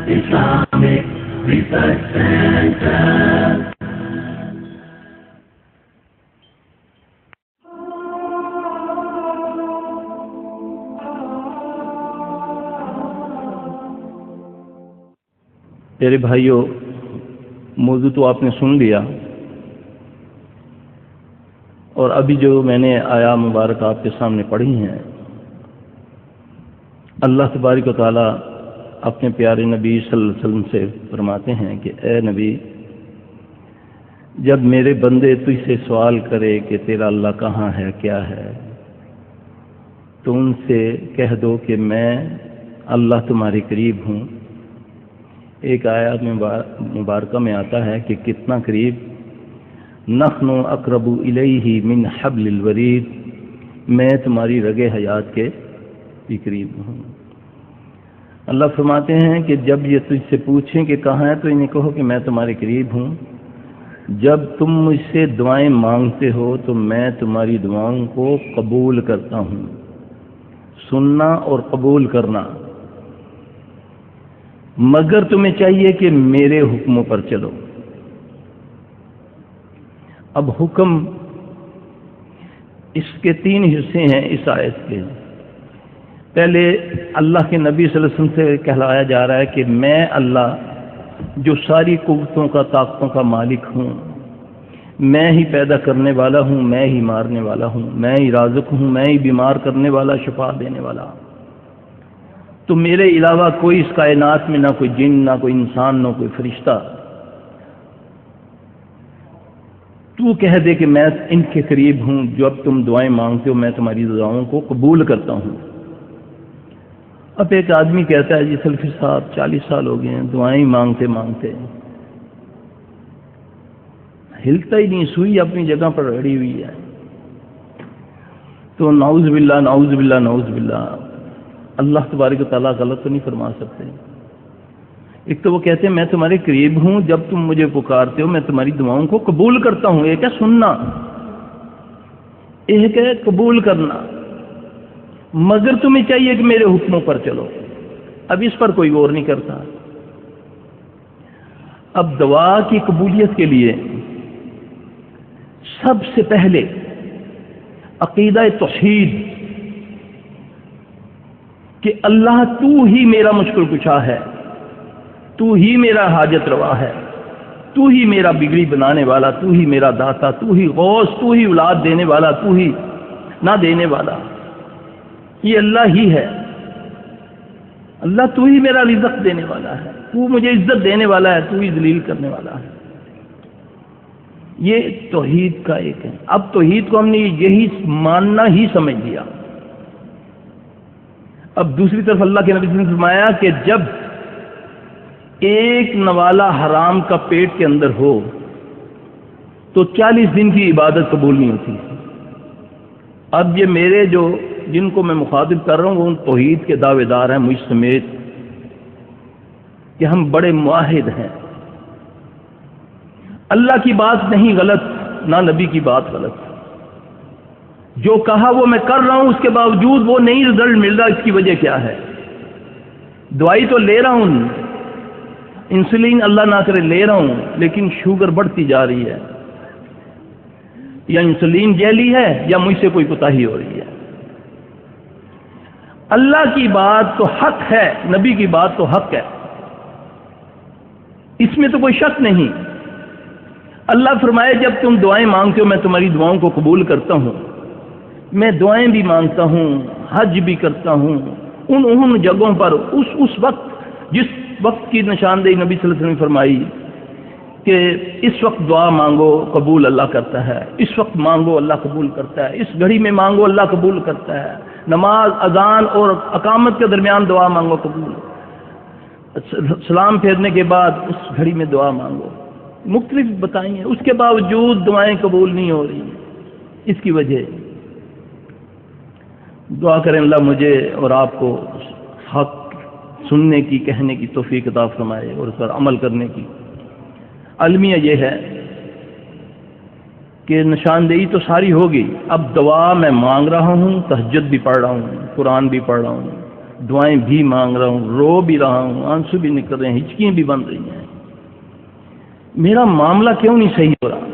Islamic Research Center. پیارے بھائیوں، موضوع تو آپ نے سن لیا، اور ابھی جو میں نے آیا مبارک آپ کے سامنے پڑھی ہیں، اللہ تبارک و تعالی اپنے پیارے نبی صلی اللہ علیہ وسلم سے فرماتے ہیں کہ اے نبی، جب میرے بندے تجھ سے سوال کرے کہ تیرا اللہ کہاں ہے، کیا ہے، تو ان سے کہہ دو کہ میں اللہ تمہارے قریب ہوں۔ ایک آیت مبارکہ میں آتا ہے کہ کتنا قریب، نحن اقرب الیہ من حبل الورید، میں تمہاری رگ حیات کے بھی قریب ہوں۔ اللہ فرماتے ہیں کہ جب یہ تجھ سے پوچھیں کہ کہاں ہے تو انہیں کہو کہ میں تمہارے قریب ہوں۔ جب تم مجھ سے دعائیں مانگتے ہو تو میں تمہاری دعاؤں کو قبول کرتا ہوں۔ سننا اور قبول کرنا، مگر تمہیں چاہیے کہ میرے حکموں پر چلو۔ اب حکم، اس کے 3 حصے ہیں اس آیت کے۔ پہلے اللہ کے نبی صلی اللہ علیہ وسلم سے کہلایا جا رہا ہے کہ میں اللہ جو ساری قوتوں کا، طاقتوں کا مالک ہوں، میں ہی پیدا کرنے والا ہوں، میں ہی مارنے والا ہوں، میں ہی رازق ہوں، میں ہی بیمار کرنے والا، شفا دینے والا۔ تو میرے علاوہ کوئی اس کائنات میں نہ کوئی جن، نہ کوئی انسان، نہ کوئی فرشتہ۔ تو کہہ دے کہ میں ان کے قریب ہوں، جب تم دعائیں مانگتے ہو میں تمہاری دعاؤں کو قبول کرتا ہوں۔ اب ایک آدمی کہتا ہے جی سلفی صاحب 40 سال ہو گئے ہیں دعائیں مانگتے مانگتے، ہلتا ہی نہیں، سوئی اپنی جگہ پر اڑی ہوئی ہے۔ تو نعوذ باللہ نعوذ باللہ نعوذ باللہ، اللہ تبارک و تعالیٰ غلط تو نہیں فرما سکتے۔ ایک تو وہ کہتے ہیں میں تمہارے قریب ہوں، جب تم مجھے پکارتے ہو میں تمہاری دعاؤں کو قبول کرتا ہوں۔ ایک ہے سننا، ایک ہے قبول کرنا، مگر تمہیں چاہیے کہ میرے حکموں پر چلو۔ اب اس پر کوئی غور نہیں کرتا۔ اب دعا کی قبولیت کے لیے سب سے پہلے عقیدہ توحید کہ اللہ تو ہی میرا مشکل کشا ہے، تو ہی میرا حاجت روا ہے، تو ہی میرا بگڑی بنانے والا، تو ہی میرا داتا، تو ہی غوث، تو ہی اولاد دینے والا، تو ہی نہ دینے والا۔ یہ اللہ ہی ہے، اللہ تو ہی میرا رزق دینے والا ہے، تو مجھے عزت دینے والا ہے، تو ہی ذلیل کرنے والا ہے۔ یہ توحید کا ایک ہے۔ اب توحید کو ہم نے یہی ماننا ہی سمجھ لیا۔ اب دوسری طرف اللہ کے نبی صلی اللہ علیہ وسلم نے فرمایا کہ جب ایک نوالا حرام کا پیٹ کے اندر ہو تو 40 دن کی عبادت قبول نہیں ہوتی۔ اب یہ میرے جو جن کو میں مخاطب کر رہا ہوں وہ ان توحید کے دعوے دار ہیں مجھ سمیت کہ ہم بڑے موحد ہیں۔ اللہ کی بات نہیں غلط، نہ نبی کی بات غلط، جو کہا وہ میں کر رہا ہوں، اس کے باوجود وہ نہیں رزلٹ مل رہا، اس کی وجہ کیا ہے؟ دوائی تو لے رہا ہوں، انسولین اللہ نہ کرے لے رہا ہوں، لیکن شوگر بڑھتی جا رہی ہے، یا انسولین جیلی ہے یا مجھ سے کوئی کوتاہی ہو رہی ہے۔ اللہ کی بات تو حق ہے، نبی کی بات تو حق ہے، اس میں تو کوئی شک نہیں۔ اللہ فرمائے جب تم دعائیں مانگتے ہو میں تمہاری دعاؤں کو قبول کرتا ہوں، میں دعائیں بھی مانگتا ہوں، حج بھی کرتا ہوں، ان جگہوں پر اس وقت جس وقت کی نشاندہی نبی صلی اللہ علیہ وسلم نے فرمائی کہ اس وقت دعا مانگو قبول اللہ کرتا ہے، اس وقت مانگو اللہ قبول کرتا ہے، اس گھڑی میں مانگو اللہ قبول کرتا ہے، نماز اذان اور اقامت کے درمیان دعا مانگو قبول، سلام پھیرنے کے بعد اس گھڑی میں دعا مانگو، مختلف بتائی ہیں۔ اس کے باوجود دعائیں قبول نہیں ہو رہی، اس کی وجہ دعا کریں اللہ مجھے اور آپ کو حق سننے کی، کہنے کی توفیق عطا فرمائے اور اس پر عمل کرنے کی۔ المیہ یہ ہے کہ نشاندہی تو ساری ہوگی، اب دعا میں مانگ رہا ہوں، تہجد بھی پڑھ رہا ہوں، قرآن بھی پڑھ رہا ہوں، دعائیں بھی مانگ رہا ہوں، رو بھی رہا ہوں، آنسو بھی نکل رہے ہیں، ہچکیاں بھی بن رہی ہیں، میرا معاملہ کیوں نہیں صحیح ہو رہا؟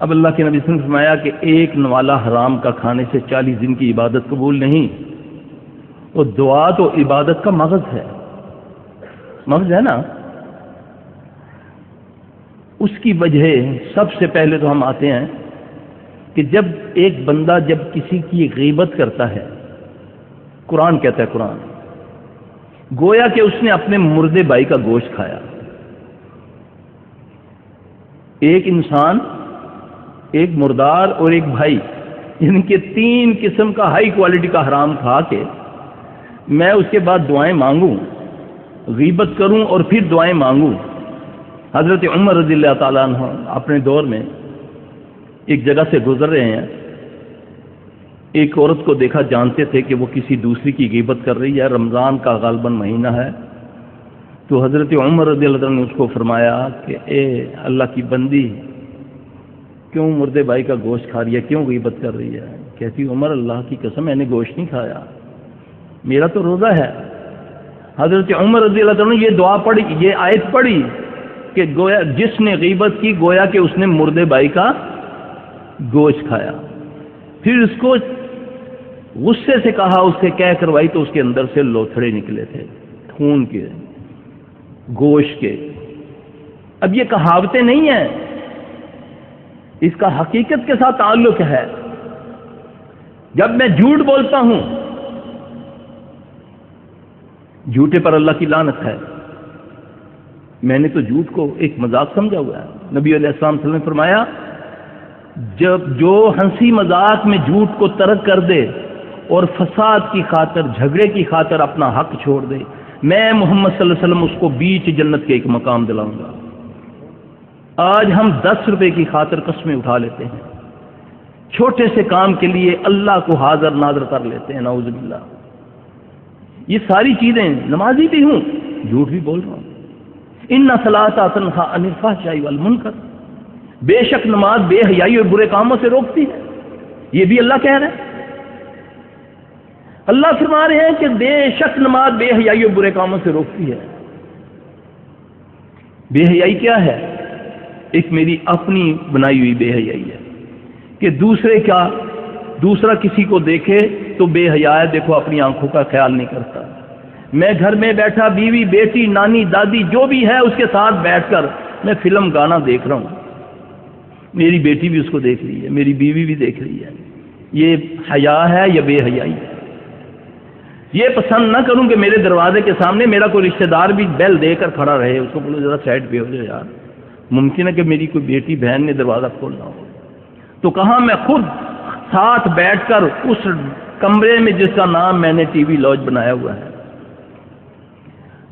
اب اللہ کے نبی صلی اللہ علیہ وسلم نے فرمایا کہ ایک نوالا حرام کا کھانے سے 40 دن کی عبادت قبول نہیں. اور دعا تو عبادت کا مغز ہے، مغز ہے نا. اس کی وجہ سب سے پہلے تو ہم آتے ہیں کہ جب ایک بندہ جب کسی کی غیبت کرتا ہے، قرآن کہتا ہے، قرآن گویا کہ اس نے اپنے مردے بھائی کا گوشت کھایا. ایک انسان، ایک مردار اور ایک بھائی، ان کے 3 قسم کا ہائی کوالٹی کا حرام کھا کے میں اس کے بعد دعائیں مانگوں، غیبت کروں اور پھر دعائیں مانگوں. حضرت عمر رضی اللہ تعالیٰ عنہ اپنے دور میں ایک جگہ سے گزر رہے ہیں، ایک عورت کو دیکھا، جانتے تھے کہ وہ کسی دوسری کی غیبت کر رہی ہے، رمضان کا غالباً مہینہ ہے. تو حضرت عمر رضی اللہ عنہ نے اس کو فرمایا کہ اے اللہ کی بندی، کیوں مردے بھائی کا گوشت کھا رہی ہے، کیوں غیبت کر رہی ہے؟ کہتی عمر اللہ کی قسم میں نے گوشت نہیں کھایا، میرا تو روزہ ہے. حضرت عمر رضی اللہ عنہ نے یہ دعا پڑھی، یہ آیت پڑھی کہ گویا جس نے غیبت کی گویا کہ اس نے مردے بھائی کا گوشت کھایا. پھر اس کو غصے سے کہا، اس سے کہہ کروائی تو اس کے اندر سے لوتھڑے نکلے تھے، خون کے، گوشت کے. اب یہ کہاوتیں نہیں ہیں، اس کا حقیقت کے ساتھ تعلق ہے. جب میں جھوٹ بولتا ہوں، جھوٹے پر اللہ کی لعنت ہے. میں نے تو جھوٹ کو ایک مذاق سمجھا ہوا ہے. نبی علیہ السلام صلی اللہ علیہ وسلم نے فرمایا جب جو ہنسی مذاق میں جھوٹ کو ترک کر دے اور فساد کی خاطر، جھگڑے کی خاطر اپنا حق چھوڑ دے، میں محمد صلی اللہ علیہ وسلم اس کو بیچ جنت کے ایک مقام دلاؤں گا. آج ہم 10 روپے کی خاطر قسمیں اٹھا لیتے ہیں، چھوٹے سے کام کے لیے اللہ کو حاضر ناظر کر لیتے ہیں، نعوذ باللہ. یہ ساری چیزیں، نمازی بھی ہوں، جھوٹ بھی بول رہا ہوں. ان صلاۃ تنہی عن الفحشاء والمنکر، بے شک نماز بے حیائی اور برے کاموں سے روکتی ہے. یہ بھی اللہ کہہ رہا ہے. اللہ فرما رہے ہیں کہ بے شک نماز بے حیائی اور برے کاموں سے روکتی ہے. بے حیائی کیا ہے؟ ایک میری اپنی بنائی ہوئی بے حیائی ہے کہ دوسرا کسی کو دیکھے تو بے حیا ہے، دیکھو اپنی آنکھوں کا خیال نہیں کرتا. میں گھر میں بیٹھا بیوی، بیٹی، نانی، دادی جو بھی ہے اس کے ساتھ بیٹھ کر میں فلم گانا دیکھ رہا ہوں. میری بیٹی بھی اس کو دیکھ رہی ہے، میری بیوی بھی دیکھ رہی ہے. یہ حیا ہے یا بے حیائی ہے؟ یہ پسند نہ کروں کہ میرے دروازے کے سامنے میرا کوئی رشتہ دار بھی بیل دے کر کھڑا رہے، اس کو بولو ذرا سائڈ پہ ہو جائے یار. ممکن ہے کہ میری کوئی بیٹی بہن نے دروازہ کھولنا ہو، تو کہاں میں خود ساتھ بیٹھ کر اس کمرے میں جس کا نام میں نے ٹی وی لاج بنایا ہوا ہے،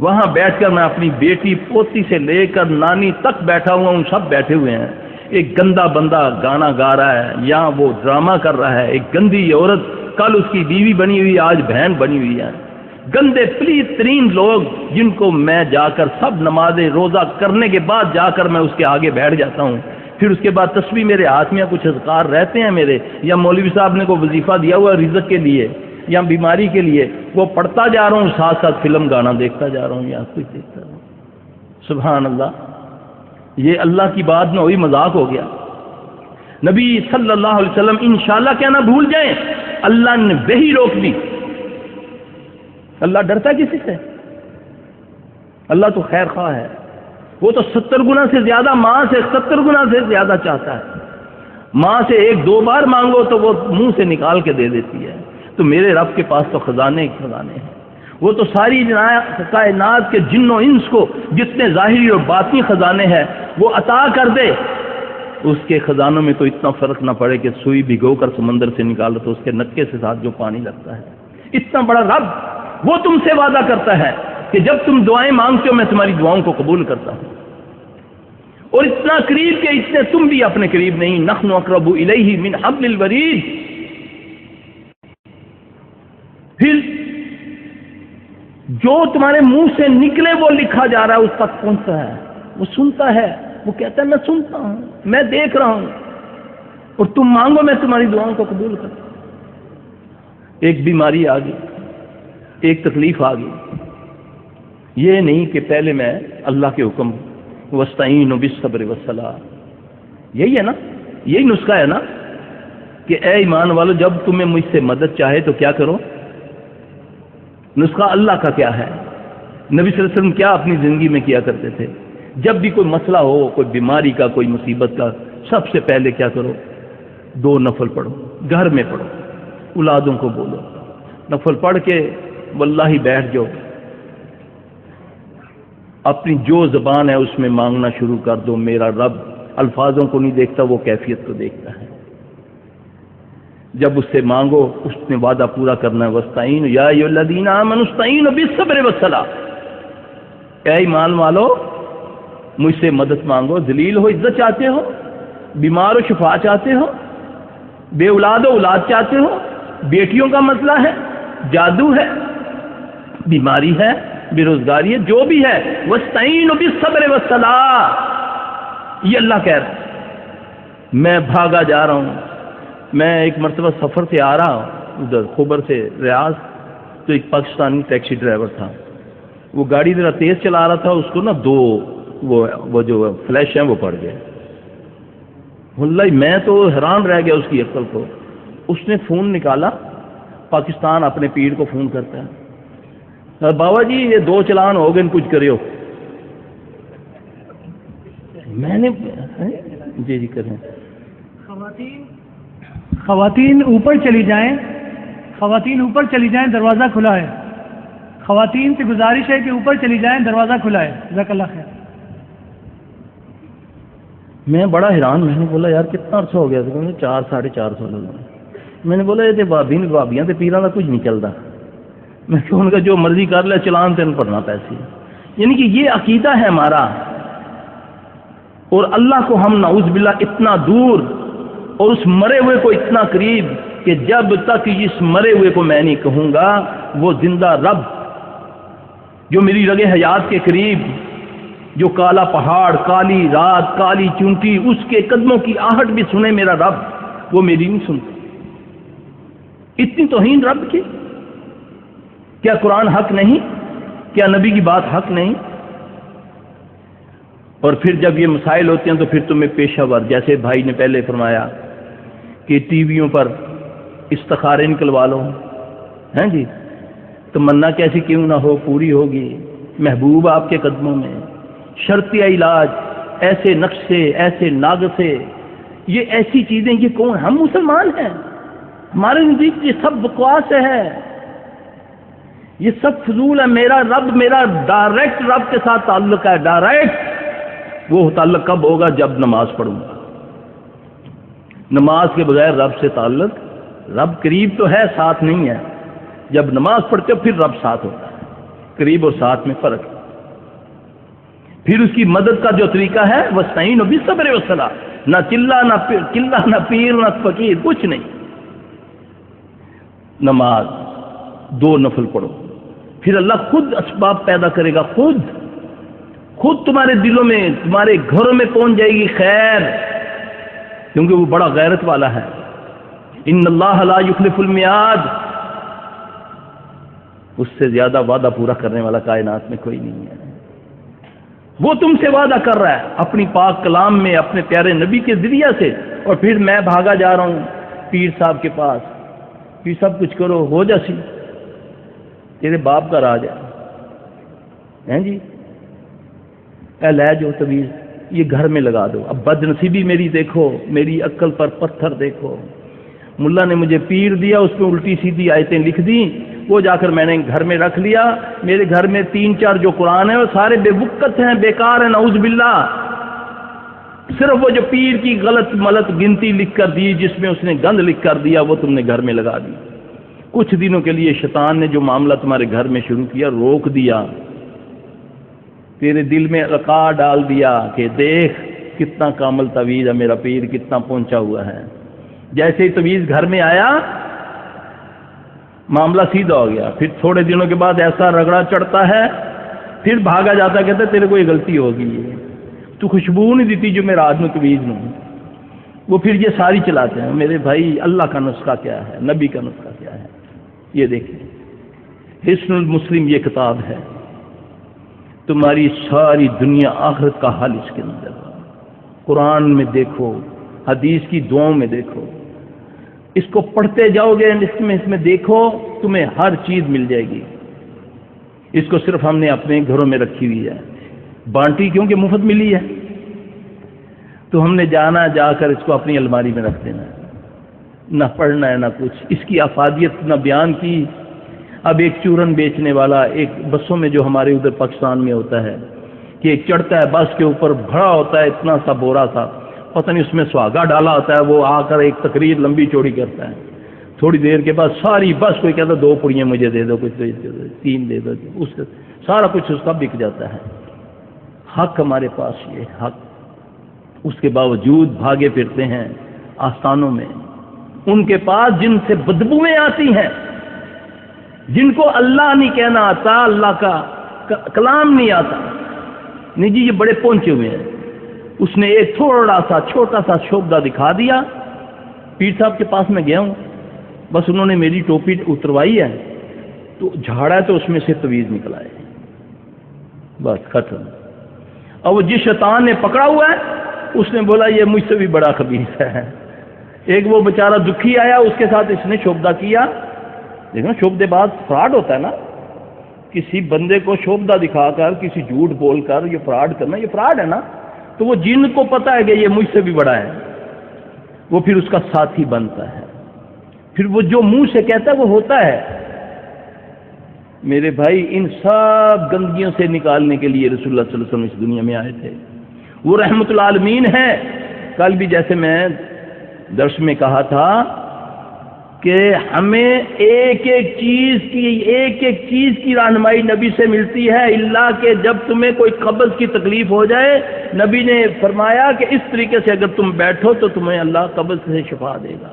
وہاں بیٹھ کر میں اپنی بیٹی، پوتی سے لے کر نانی تک بیٹھا ہوا ہوں، سب بیٹھے ہوئے ہیں. ایک گندا بندہ گانا گا رہا ہے یا وہ ڈرامہ کر رہا ہے. ایک گندی عورت کل اس کی بیوی بنی ہوئی، آج بہن بنی ہوئی ہے. گندے پلیت ترین لوگ جن کو میں جا کر سب نمازیں روزہ کرنے کے بعد جا کر میں اس کے آگے بیٹھ جاتا ہوں. پھر اس کے بعد تسبیح میرے ہاتھ میں، کچھ اذکار رہتے ہیں میرے، یا مولوی صاحب نے کوئی وظیفہ دیا ہوا رزق کے لیے یا بیماری کے لیے، وہ پڑھتا جا رہا ہوں، ساتھ ساتھ فلم گانا دیکھتا جا رہا ہوں یا کچھ دیکھتا رہا ہوں. سبحان اللہ. یہ اللہ کی بات میں وہی مذاق ہو گیا. نبی صلی اللہ علیہ وسلم انشاءاللہ کہنا بھول جائیں، اللہ نے وہی روک دی. اللہ ڈرتا کسی سے؟ اللہ تو خیر خواہ ہے. وہ تو 70 گنا سے زیادہ، ماں سے 70 گنا سے زیادہ چاہتا ہے. ماں سے 1-2 بار مانگو تو وہ منہ سے نکال کے دے دیتی ہے. تو میرے رب کے پاس تو خزانے خزانے ہیں. وہ تو ساری کائنات کے جن و انس کو جتنے ظاہری اور باطنی خزانے ہیں وہ عطا کر دے. اس کے خزانوں میں تو اتنا فرق نہ پڑے کہ سوئی بھگو کر سمندر سے نکالو تو اس کے نکے سے ساتھ جو پانی لگتا ہے. اتنا بڑا رب وہ تم سے وعدہ کرتا ہے کہ جب تم دعائیں مانگتے ہو میں تمہاری دعاؤں کو قبول کرتا ہوں. اور اتنا قریب کہ اتنے تم بھی اپنے قریب نہیں. نحن اقرب الیہ من حبل الورید. پھر جو تمہارے منہ سے نکلے وہ لکھا جا رہا ہے، اس تک پہنچتا ہے، وہ سنتا ہے، وہ کہتا ہے میں سنتا ہوں، میں دیکھ رہا ہوں، اور تم مانگو میں تمہاری دعاؤں کو قبول کرتا ہوں. ایک بیماری آ گئی، ایک تکلیف آ گئی، یہ نہیں کہ پہلے میں اللہ کے حکم وَاسْتَعِينُوا بِالصَّبْرِ وَالصَّلَاةِ، یہی ہے نا، یہی نسخہ ہے نا کہ اے ایمان والو جب تمہیں مجھ سے مدد چاہے تو کیا کرو؟ نسخہ اللہ کا کیا ہے؟ نبی صلی اللہ علیہ وسلم کیا اپنی زندگی میں کیا کرتے تھے؟ جب بھی کوئی مسئلہ ہو، کوئی بیماری کا، کوئی مصیبت کا، سب سے پہلے کیا کرو؟ 2 نفل پڑھو، گھر میں پڑھو، اولادوں کو بولو، نفل پڑھ کے واللہ بیٹھ جاؤ، اپنی جو زبان ہے اس میں مانگنا شروع کر دو۔ میرا رب الفاظوں کو نہیں دیکھتا، وہ کیفیت کو دیکھتا ہے۔ جب اس سے مانگو، اس نے وعدہ پورا کرنا ہے۔ وَاسْتَعِينُوا يَا أَيُّهَا الَّذِينَ آمَنُوا اسْتَعِينُوا بِالصَّبْرِ وَالصَّلَاةِ، اے ایمان والو مجھ سے مدد مانگو، ذلیل ہو عزت چاہتے ہو، بیمار ہو شفا چاہتے ہو، بے اولاد ہو اولاد چاہتے ہو، بیٹیوں کا مسئلہ ہے، جادو ہے، بیماری ہے، بے روزگاری ہے، جو بھی ہے، وَاسْتَعِينُوا بِالصَّبْرِ وَالصَّلَاةِ، یہ اللہ کہہ رہا ہے۔ میں بھاگا جا رہا ہوں، میں ایک مرتبہ سفر سے آ رہا ہوں ادھر خبر سے ریاض، تو ایک پاکستانی ٹیکسی ڈرائیور تھا، وہ گاڑی ذرا تیز چلا رہا تھا، اس کو نا 2 وہ جو فلیش ہیں وہ پڑ گئے۔ واللہ میں تو حیران رہ گیا اس کی عقل کو۔ اس نے فون نکالا، پاکستان اپنے پیر کو فون کرتا ہے، بابا جی یہ 2 چلان ہو گئے، کچھ کریو۔ میں نے جی کریں۔ خواتین اوپر چلی جائیں، خواتین اوپر چلی جائیں، دروازہ کھلا ہے۔ خواتین سے گزارش ہے کہ اوپر چلی جائیں، دروازہ کھلا ہے۔ جزاک اللہ خیر۔ میں بڑا حیران، میں نے بولا یار کتنا عرصہ ہو گیا؟ 4 ساڑھے 4 سال ہو گئے۔ میں نے بولا یہ بھابیاں تے پیراں دا کچھ نہیں چلتا۔ میں کہ ان کا جو مرضی کر لے، چلان تین پڑنا پیسے، یعنی کہ یہ عقیدہ ہے ہمارا۔ اور اللہ کو ہم نعوذ باللہ اتنا دور اور اس مرے ہوئے کو اتنا قریب کہ جب تک اس مرے ہوئے کو میں نہیں کہوں گا وہ زندہ رب جو میری رگ حیات کے قریب، جو کالا پہاڑ، کالی رات، کالی چونٹی، اس کے قدموں کی آہٹ بھی سنے میرا رب، وہ میری نہیں سنتا۔ اتنی توہین رب کی، کیا قرآن حق نہیں؟ کیا نبی کی بات حق نہیں؟ اور پھر جب یہ مسائل ہوتے ہیں تو پھر تمہیں پیشہ ور، جیسے بھائی نے پہلے فرمایا کہ ٹی ویوں پر استخارے نکلوا لو، ہیں جی، تمنا کیسی کیوں نہ ہو پوری ہوگی، محبوب آپ کے قدموں میں، شرطیہ علاج، ایسے نقشے، ایسے ناگسے، یہ ایسی چیزیں، یہ کون؟ ہم مسلمان ہیں، ہمارے نزدیک یہ سب بکواس ہے، یہ سب فضول ہے۔ میرا رب، میرا ڈائریکٹ رب کے ساتھ تعلق ہے، ڈائریکٹ۔ وہ تعلق کب ہوگا؟ جب نماز پڑھوں گا۔ نماز کے بغیر رب سے تعلق، رب قریب تو ہے، ساتھ نہیں ہے۔ جب نماز پڑھتے ہو پھر رب ساتھ ہوتا ہے، قریب اور ساتھ میں فرق ہے۔ پھر اس کی مدد کا جو طریقہ ہے وَاسْتَعِينُوا بِالصَّبْرِ وَالصَّلَاةِ، نہ چلہ، نہ پیر، نہ فقیر، کچھ نہیں۔ نماز 2 نفل پڑھو، پھر اللہ خود اسباب پیدا کرے گا، خود تمہارے دلوں میں، تمہارے گھروں میں پہنچ جائے گی خیر، کیونکہ وہ بڑا غیرت والا ہے۔ ان اللہ لا یخلف المیعاد، اس سے زیادہ وعدہ پورا کرنے والا کائنات میں کوئی نہیں ہے۔ وہ تم سے وعدہ کر رہا ہے اپنی پاک کلام میں، اپنے پیارے نبی کے ذریعہ سے، اور پھر میں بھاگا جا رہا ہوں پیر صاحب کے پاس، پیر صاحب کچھ کرو، ہو جا سی، تیرے باپ کا راج ہے جی، اے لے جو تویز، یہ گھر میں لگا دو۔ اب بد نصیبی میری دیکھو، میری عقل پر پتھر دیکھو، ملا نے مجھے پیر دیا، اس میں الٹی سیدھی آیتیں لکھ دیں، وہ جا کر میں نے گھر میں رکھ لیا۔ میرے گھر میں 3-4 جو قرآن ہیں وہ سارے بے وقت ہیں، بیکار ہیں، نعوذ باللہ۔ صرف وہ جو پیر کی غلط ملت گنتی لکھ کر دی، جس میں اس نے گند لکھ کر دیا، وہ تم نے گھر میں لگا دی۔ کچھ دنوں کے لیے شیطان نے جو معاملہ تمہارے گھر میں شروع کیا، روک دیا، تیرے دل میں عقا ڈال دیا کہ دیکھ کتنا کامل تویز ہے میرا پیر، کتنا پہنچا ہوا ہے۔ جیسے ہی تویز گھر میں آیا، معاملہ سیدھا ہو گیا۔ پھر تھوڑے دنوں کے بعد ایسا رگڑا چڑھتا ہے، پھر بھاگا جاتا، کہتا تیرے کو یہ غلطی ہوگی، تو خوشبو نہیں دیتی جو میرا آدمی تویز میں۔ وہ پھر یہ ساری چلاتے ہیں۔ میرے بھائی، اللہ کا نسخہ کیا ہے، نبی کا نسخہ کیا ہے؟ یہ دیکھیں حسن المسلم یہ کتاب ہے، تمہاری ساری دنیا آخرت کا حل اس کے اندر ہے۔ قرآن میں دیکھو، حدیث کی دعاؤں میں دیکھو، اس کو پڑھتے جاؤ گے، اس میں دیکھو، تمہیں ہر چیز مل جائے گی۔ اس کو صرف ہم نے اپنے گھروں میں رکھی ہوئی ہے، بانٹی کیونکہ مفت ملی ہے، تو ہم نے جا کر اس کو اپنی الماری میں رکھ دینا ہے، نہ پڑھنا ہے نہ کچھ۔ اس کی افادیت نہ بیان کی۔ اب ایک چورن بیچنے والا ایک بسوں میں جو ہمارے ادھر پاکستان میں ہوتا ہے کہ ایک چڑھتا ہے بس کے اوپر، بھرا ہوتا ہے اتنا سا بورا سا، پتہ نہیں اس میں سہاگا ڈالا ہوتا ہے، وہ آ کر ایک تقریر لمبی چوڑی کرتا ہے، تھوڑی دیر کے بعد ساری بس کوئی کہتا ہے 2 پڑیاں مجھے دے دو، کچھ 3 دے دو، اس سارا کچھ اس کا بک جاتا ہے۔ حق ہمارے پاس یہ حق، اس کے باوجود بھاگے پھرتے ہیں آستانوں میں، ان کے پاس جن سے بدبوئیں آتی ہیں، جن کو اللہ نہیں کہنا آتا، اللہ کا کلام نہیں آتا، نہیں جی یہ بڑے پہنچے ہوئے ہیں۔ اس نے ایک تھوڑا سا چھوٹا سا شعبہ دکھا دیا، پیر صاحب کے پاس میں گیا ہوں، بس انہوں نے میری ٹوپی اتروائی ہے تو جھاڑا ہے تو اس میں سے تویز نکل آئے، بس ختم۔ اور وہ جس شیطان نے پکڑا ہوا ہے اس نے بولا یہ مجھ سے بھی بڑا خبیث ہے۔ ایک وہ بیچارہ دکھی آیا، اس کے ساتھ اس نے شعبہ کیا۔ دیکھنا شعبے بعد فراڈ ہوتا ہے نا، کسی بندے کو شعبہ دکھا کر کسی جھوٹ بول کر یہ فراڈ کرنا، یہ فراڈ ہے نا۔ تو وہ جن کو پتا ہے کہ یہ مجھ سے بھی بڑا ہے، وہ پھر اس کا ساتھی بنتا ہے، پھر وہ جو منہ سے کہتا ہے وہ ہوتا ہے۔ میرے بھائی ان سب گندگیوں سے نکالنے کے لیے رسول اللہ صلی اللہ علیہ وسلم اس دنیا میں آئے تھے، وہ رحمت العالمین ہے۔ کل بھی جیسے میں درس میں کہا تھا کہ ہمیں ایک ایک چیز کی رہنمائی نبی سے ملتی ہے، اللہ کہ جب تمہیں کوئی قبض کی تکلیف ہو جائے، نبی نے فرمایا کہ اس طریقے سے اگر تم بیٹھو تو تمہیں اللہ قبض سے شفا دے گا۔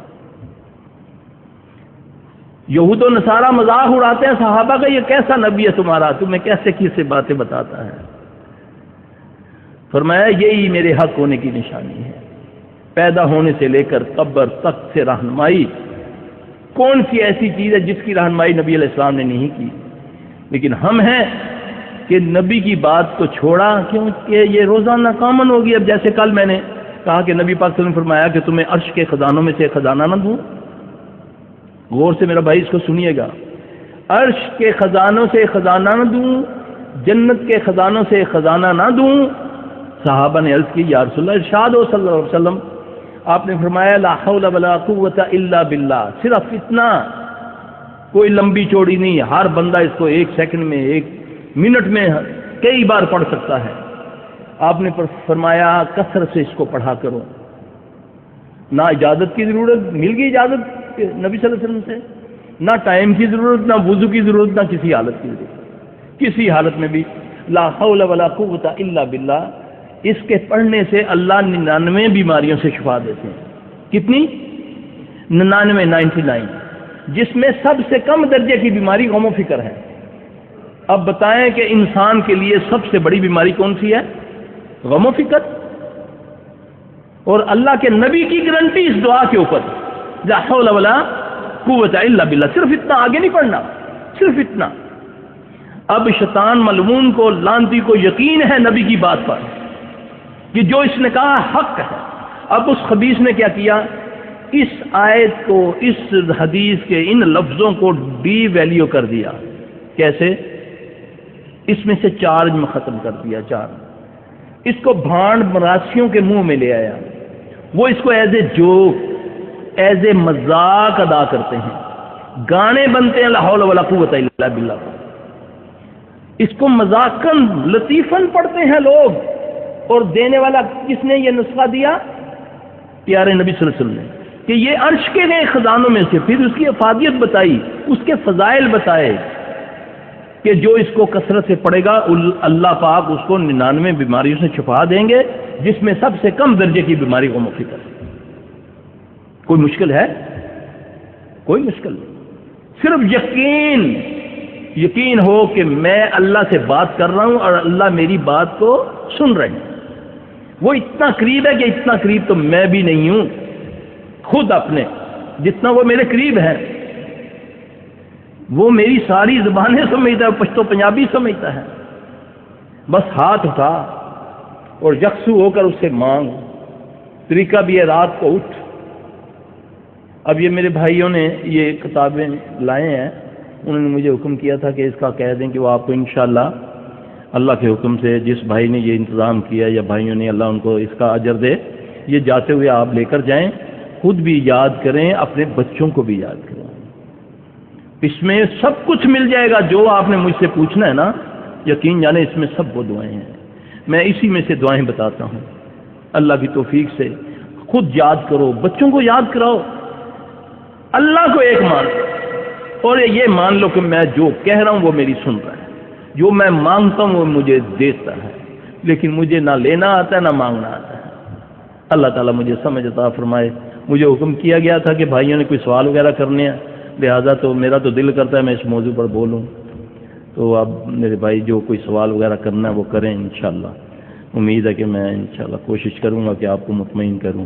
یہود و نصارہ مذاق اڑاتے ہیں صحابہ کا، یہ کیسا نبی ہے تمہارا، تمہیں کیسے کیسے باتیں بتاتا ہے۔ فرمایا یہی میرے حق ہونے کی نشانی ہے، پیدا ہونے سے لے کر قبر تک سے رہنمائی۔ کون سی ایسی چیز ہے جس کی رہنمائی نبی علیہ السلام نے نہیں کی؟ لیکن ہم ہیں کہ نبی کی بات کو چھوڑا، کیونکہ یہ روزانہ کامن ہوگی۔ اب جیسے کل میں نے کہا کہ نبی پاک صلی اللہ علیہ وسلم نے فرمایا کہ تمہیں عرش کے خزانوں میں سے خزانہ نہ دوں، غور سے میرا بھائی اس کو سنیے گا، عرش کے خزانوں سے خزانہ نہ دوں، جنت کے خزانوں سے خزانہ نہ دوں۔ صحابہ نے عرض کی یا رسول اللہ، ارشاد ہو صلی اللہ علیہ وسلم، آپ نے فرمایا لا حول ولا قوت الا باللہ، صرف اتنا، کوئی لمبی چوڑی نہیں، ہر بندہ اس کو 1 سیکنڈ میں 1 منٹ میں کئی بار پڑھ سکتا ہے۔ آپ نے فرمایا کثرت سے اس کو پڑھا کرو۔ نہ اجازت کی ضرورت، مل گئی اجازت نبی صلی اللہ علیہ وسلم سے، نہ ٹائم کی ضرورت، نہ وضو کی ضرورت، نہ کسی حالت کی ضرورت، کسی حالت میں بھی لا حول ولا قوت الا باللہ۔ اس کے پڑھنے سے اللہ 99 بیماریوں سے شفا دیتے ہیں۔ کتنی؟ 99، جس میں سب سے کم درجے کی بیماری غم و فکر ہے۔ اب بتائیں کہ انسان کے لیے سب سے بڑی بیماری کون سی ہے؟ غم و فکر۔ اور اللہ کے نبی کی گارنٹی اس دعا کے اوپر، لا حول ولا قوت الا باللہ، صرف اتنا، آگے نہیں پڑھنا، صرف اتنا۔ اب شیطان ملعون کو، لعنتی کو یقین ہے نبی کی بات پر کہ جو اس نے کہا حق ہے۔ اب اس خبیث نے کیا کیا؟ اس آیت کو، اس حدیث کے ان لفظوں کو ڈی ویلیو کر دیا۔ کیسے؟ اس میں سے چارج میں ختم کر دیا، چارج۔ اس کو بھانڈ مراسیوں کے منہ میں لے آیا، وہ اس کو as a joke, as a مذاق ادا کرتے ہیں، گانے بنتے ہیں لا حول ولا قوت الا باللہ، اس کو مذاقن لطیفاً پڑھتے ہیں لوگ۔ اور دینے والا کس نے یہ نسخہ دیا؟ پیارے نبی صلی اللہ علیہ وسلم نے، کہ یہ عرش کے گئے خزانوں میں سے، پھر اس کی افادیت بتائی، اس کے فضائل بتائے کہ جو اس کو کثرت سے پڑھے گا اللہ پاک اس کو 99 بیماریوں سے شفا دیں گے، جس میں سب سے کم درجے کی بیماری غم و فکر۔ کوئی مشکل ہے؟ کوئی مشکل نہیں، صرف یقین ہو کہ میں اللہ سے بات کر رہا ہوں اور اللہ میری بات کو سن رہے ہیں۔ وہ اتنا قریب ہے کہ اتنا قریب تو میں بھی نہیں ہوں خود اپنے، جتنا وہ میرے قریب ہے۔ وہ میری ساری زبانیں سمجھتا ہے، پشتو پنجابی سمجھتا ہے، بس ہاتھ اٹھا اور یکسو ہو کر اس سے مانگ۔ طریقہ بھی ہے رات کو اٹھ۔ اب یہ میرے بھائیوں نے یہ کتابیں لائے ہیں، انہوں نے مجھے حکم کیا تھا کہ اس کا کہہ دیں کہ وہ آپ کو انشاءاللہ اللہ کے حکم سے جس بھائی نے یہ انتظام کیا یا بھائیوں نے، اللہ ان کو اس کا اجر دے، یہ جاتے ہوئے آپ لے کر جائیں، خود بھی یاد کریں، اپنے بچوں کو بھی یاد کریں۔ اس میں سب کچھ مل جائے گا جو آپ نے مجھ سے پوچھنا ہے نا، یقین جانے اس میں سب وہ دعائیں ہیں، میں اسی میں سے دعائیں بتاتا ہوں۔ اللہ کی توفیق سے خود یاد کرو، بچوں کو یاد کراؤ، اللہ کو ایک مان لو اور یہ مان لو کہ میں جو کہہ رہا ہوں وہ میری سن رہا ہے، جو میں مانگتا ہوں وہ مجھے دیتا ہے، لیکن مجھے نہ لینا آتا ہے نہ مانگنا آتا ہے۔ اللہ تعالیٰ مجھے سمجھ عطا فرمائے۔ مجھے حکم کیا گیا تھا کہ بھائیوں نے کوئی سوال وغیرہ کرنے ہیں، لہذا تو میرا تو دل کرتا ہے میں اس موضوع پر بولوں، تو اب میرے بھائی جو کوئی سوال وغیرہ کرنا ہے وہ کریں انشاءاللہ۔ امید ہے کہ میں انشاءاللہ کوشش کروں گا کہ آپ کو مطمئن کروں۔